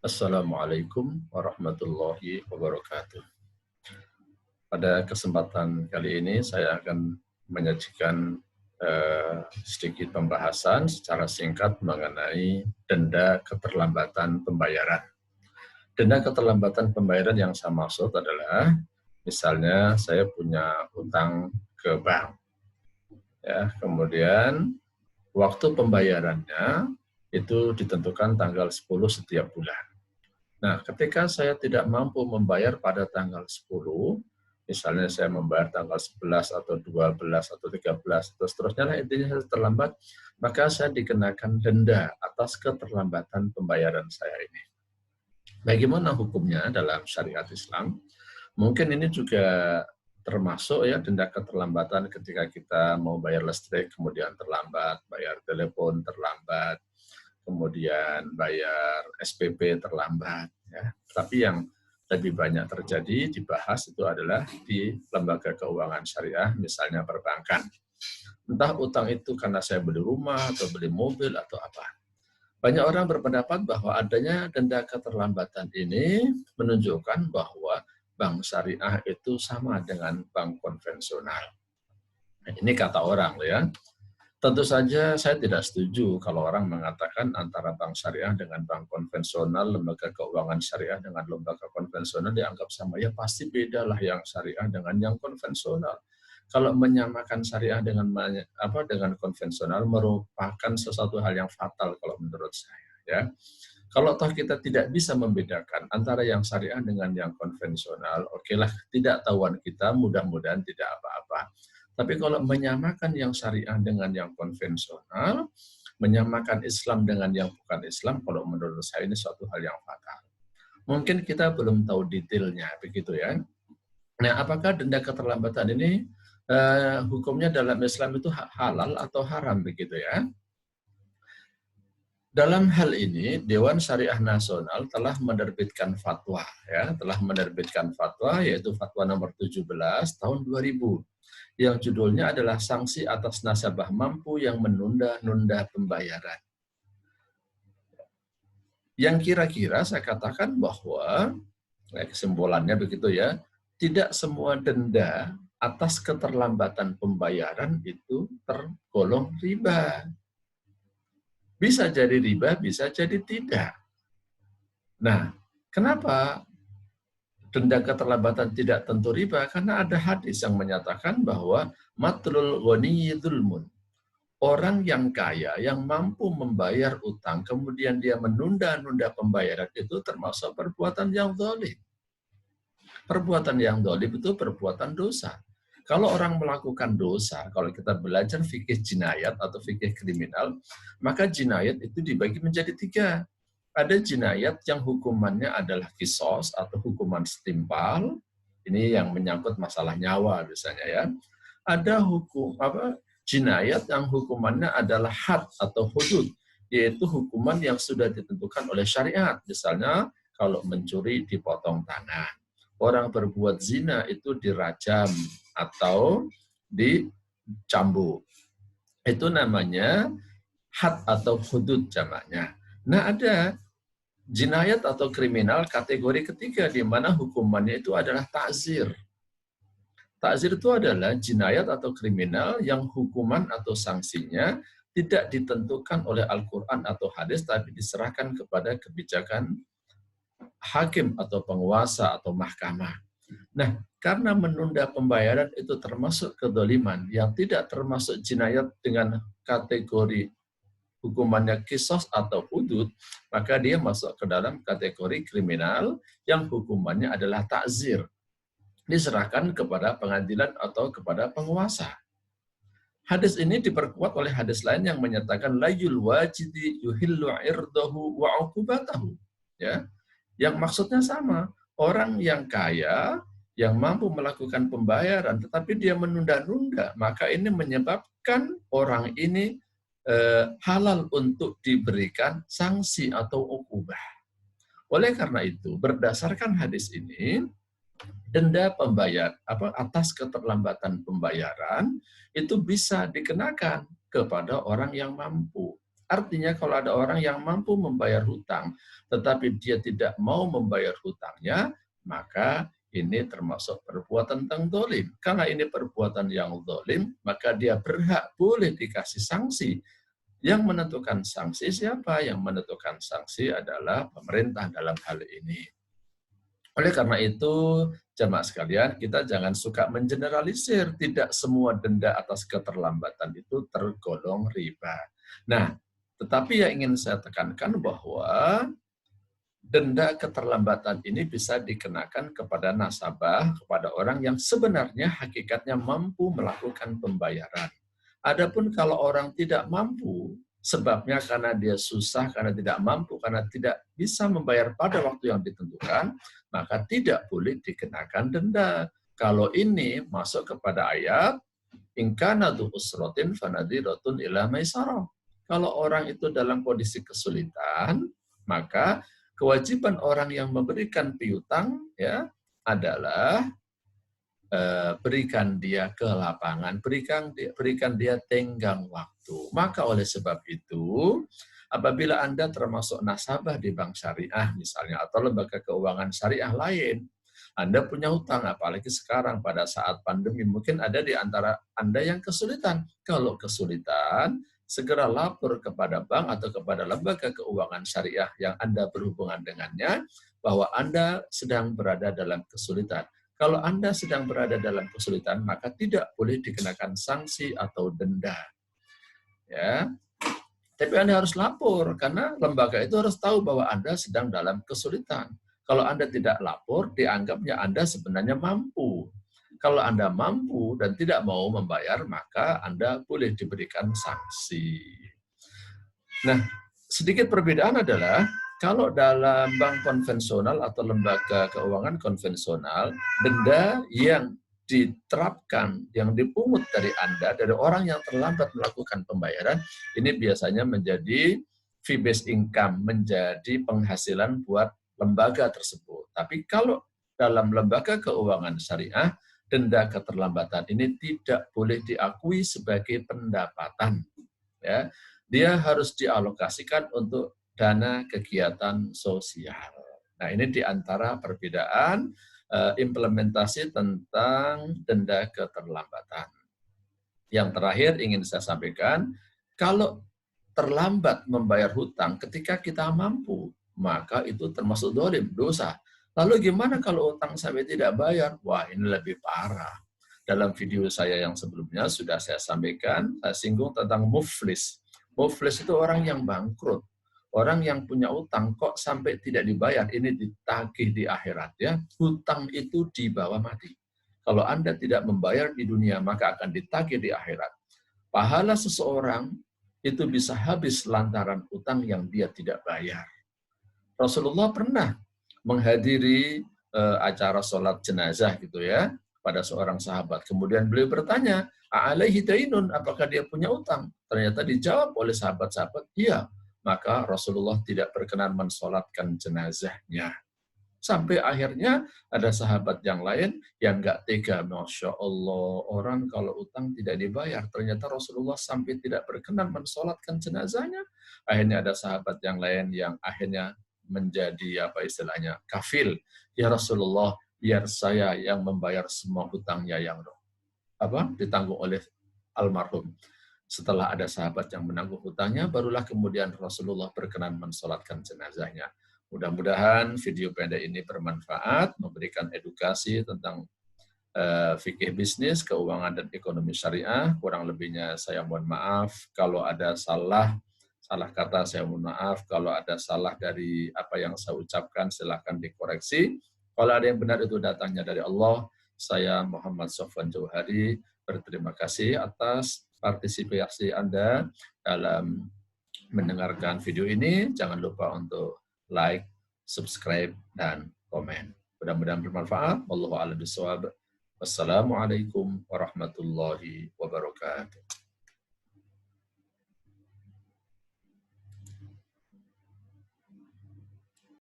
Assalamualaikum warahmatullahi wabarakatuh. Pada kesempatan kali ini saya akan menyajikan sedikit pembahasan secara singkat mengenai denda keterlambatan pembayaran. Denda keterlambatan pembayaran yang saya maksud adalah misalnya saya punya utang ke bank, ya, kemudian waktu pembayarannya itu ditentukan tanggal 10 setiap bulan. Nah, ketika saya tidak mampu membayar pada tanggal 10, misalnya saya membayar tanggal 11 atau 12 atau 13, atau seterusnya lah, intinya saya terlambat, maka saya dikenakan denda atas keterlambatan pembayaran saya ini. Bagaimana hukumnya dalam syariat Islam? Mungkin ini juga termasuk ya denda keterlambatan ketika kita mau bayar listrik, kemudian terlambat, bayar telepon terlambat, kemudian bayar SPP terlambat. Ya. Tapi yang lebih banyak terjadi dibahas itu adalah di lembaga keuangan syariah, misalnya perbankan. Entah utang itu karena saya beli rumah atau beli mobil atau apa. Banyak orang berpendapat bahwa adanya denda keterlambatan ini menunjukkan bahwa bank syariah itu sama dengan bank konvensional. Nah, ini kata orang ya. Tentu saja saya tidak setuju kalau orang mengatakan antara bank syariah dengan bank konvensional, lembaga keuangan syariah dengan lembaga konvensional dianggap sama. Ya pasti bedalah yang syariah dengan yang konvensional. Kalau menyamakan syariah dengan konvensional merupakan sesuatu hal yang fatal kalau menurut saya. Ya. Kalau toh kita tidak bisa membedakan antara yang syariah dengan yang konvensional, okelah tidak tahuan kita, mudah-mudahan tidak apa-apa. Tapi kalau menyamakan yang syariah dengan yang konvensional, menyamakan Islam dengan yang bukan Islam, kalau menurut saya ini suatu hal yang fatal. Mungkin kita belum tahu detailnya, begitu ya. Nah, apakah denda keterlambatan ini hukumnya dalam Islam itu halal atau haram, begitu ya? Dalam hal ini, Dewan Syariah Nasional telah menerbitkan fatwa, yaitu fatwa nomor 17 tahun 2000. Yang judulnya adalah sanksi atas nasabah mampu yang menunda-nunda pembayaran. Yang kira-kira saya katakan bahwa, kesimpulannya begitu ya, tidak semua denda atas keterlambatan pembayaran itu tergolong riba. Bisa jadi riba, bisa jadi tidak. Nah, kenapa denda keterlambatan tidak tentu riba? Karena ada hadis yang menyatakan bahwa matlul ghaniyyi dzulmun. Orang yang kaya, yang mampu membayar utang, kemudian dia menunda-nunda pembayaran itu termasuk perbuatan yang zalim. Perbuatan yang zalim itu perbuatan dosa. Kalau orang melakukan dosa, kalau kita belajar fikih jinayat atau fikih kriminal, maka jinayat itu dibagi menjadi 3. Ada jinayat yang hukumannya adalah kisos atau hukuman setimpal, ini yang menyangkut masalah nyawa misalnya ya. Ada jinayat yang hukumannya adalah had atau hudud, yaitu hukuman yang sudah ditentukan oleh syariat. Misalnya kalau mencuri dipotong tangan, orang berbuat zina itu dirajam atau dicambuk. Itu namanya had atau hudud jamaknya. Nah, ada jinayat atau kriminal kategori ketiga di mana hukumannya itu adalah ta'zir. Ta'zir itu adalah jinayat atau kriminal yang hukuman atau sanksinya tidak ditentukan oleh Al-Quran atau hadis, tapi diserahkan kepada kebijakan hakim atau penguasa atau mahkamah. Nah, karena menunda pembayaran itu termasuk kedoliman yang tidak termasuk jinayat dengan kategori hukumannya kisos atau hudud, maka dia masuk ke dalam kategori kriminal yang hukumannya adalah ta'zir. Diserahkan kepada pengadilan atau kepada penguasa. Hadis ini diperkuat oleh hadis lain yang menyatakan layul wajidi yuhillu irdahu wa uqubatahu. Ya. Yang maksudnya sama. Orang yang kaya, yang mampu melakukan pembayaran, tetapi dia menunda-nunda, maka ini menyebabkan orang ini halal untuk diberikan sanksi atau ukubah. Oleh karena itu, berdasarkan hadis ini, denda atas keterlambatan pembayaran itu bisa dikenakan kepada orang yang mampu. Artinya kalau ada orang yang mampu membayar hutang, tetapi dia tidak mau membayar hutangnya, maka ini termasuk perbuatan tentang dolim. Karena ini perbuatan yang dolim, maka dia berhak boleh dikasih sanksi. Yang menentukan sanksi siapa? Yang menentukan sanksi adalah pemerintah dalam hal ini. Oleh karena itu, jamaah sekalian, kita jangan suka mengeneralisir. Tidak semua denda atas keterlambatan itu tergolong riba. Nah, tetapi yang ingin saya tekankan bahwa denda keterlambatan ini bisa dikenakan kepada nasabah, kepada orang yang sebenarnya hakikatnya mampu melakukan pembayaran. Adapun kalau orang tidak mampu, sebabnya karena dia susah, karena tidak mampu, karena tidak bisa membayar pada waktu yang ditentukan, maka tidak boleh dikenakan denda. Kalau ini masuk kepada ayat, in kana dzu usratin fanadhiratun ila maisarah. Kalau orang itu dalam kondisi kesulitan, maka kewajiban orang yang memberikan piutang ya adalah berikan dia ke lapangan, berikan dia tenggang waktu. Maka oleh sebab itu, apabila Anda termasuk nasabah di bank syariah misalnya, atau lembaga keuangan syariah lain, Anda punya hutang, apalagi sekarang pada saat pandemi, mungkin ada di antara Anda yang kesulitan. Kalau kesulitan, segera lapor kepada bank atau kepada lembaga keuangan syariah yang Anda berhubungan dengannya, bahwa Anda sedang berada dalam kesulitan. Kalau Anda sedang berada dalam kesulitan, maka tidak boleh dikenakan sanksi atau denda. Ya, tapi Anda harus lapor, karena lembaga itu harus tahu bahwa Anda sedang dalam kesulitan. Kalau Anda tidak lapor, dianggapnya Anda sebenarnya mampu. Kalau Anda mampu dan tidak mau membayar, maka Anda boleh diberikan sanksi. Nah, sedikit perbedaan adalah, kalau dalam bank konvensional atau lembaga keuangan konvensional, denda yang diterapkan, yang dipungut dari Anda, dari orang yang terlambat melakukan pembayaran, ini biasanya menjadi fee-based income, menjadi penghasilan buat lembaga tersebut. Tapi kalau dalam lembaga keuangan syariah, denda keterlambatan ini tidak boleh diakui sebagai pendapatan. Ya, dia harus dialokasikan untuk dana kegiatan sosial. Nah, ini di antara perbedaan implementasi tentang denda keterlambatan. Yang terakhir ingin saya sampaikan, kalau terlambat membayar hutang ketika kita mampu, maka itu termasuk dolim, dosa. Lalu gimana kalau utang sampai tidak bayar? Wah, ini lebih parah. Dalam video saya yang sebelumnya sudah saya sampaikan, saya singgung tentang muflis. Muflis itu orang yang bangkrut. Orang yang punya utang kok sampai tidak dibayar, ini ditagih di akhirat ya. Hutang itu dibawa mati. Kalau Anda tidak membayar di dunia, maka akan ditagih di akhirat. Pahala seseorang itu bisa habis lantaran utang yang dia tidak bayar. Rasulullah pernah menghadiri acara sholat jenazah gitu ya, pada seorang sahabat. Kemudian beliau bertanya, "A'alaihi dainun?" Apakah dia punya utang? Ternyata dijawab oleh sahabat-sahabat, iya. Maka Rasulullah tidak berkenan mensolatkan jenazahnya. Sampai akhirnya ada sahabat yang lain yang nggak tega. Masya Allah, orang kalau utang tidak dibayar. Ternyata Rasulullah sampai tidak berkenan mensolatkan jenazahnya. Akhirnya ada sahabat yang lain yang akhirnya menjadi apa istilahnya kafil. Ya Rasulullah, biar saya yang membayar semua hutangnya yang ditanggung oleh almarhum. Setelah ada sahabat yang menanggung hutangnya, barulah kemudian Rasulullah berkenan mensolatkan jenazahnya. Mudah-mudahan video pendek ini bermanfaat, memberikan edukasi tentang fikih bisnis, keuangan, dan ekonomi syariah. Kurang lebihnya saya mohon maaf. Kalau ada salah kata saya mohon maaf. Kalau ada salah dari apa yang saya ucapkan, silahkan dikoreksi. Kalau ada yang benar itu datangnya dari Allah. Saya Muhammad Sofwan Jauhari berterima kasih atas partisipasi Anda dalam mendengarkan video ini. Jangan lupa untuk like, subscribe, dan komen. Mudah-mudahan bermanfaat. Wallahu a'lam bishawab. Wassalamualaikum warahmatullahi wabarakatuh.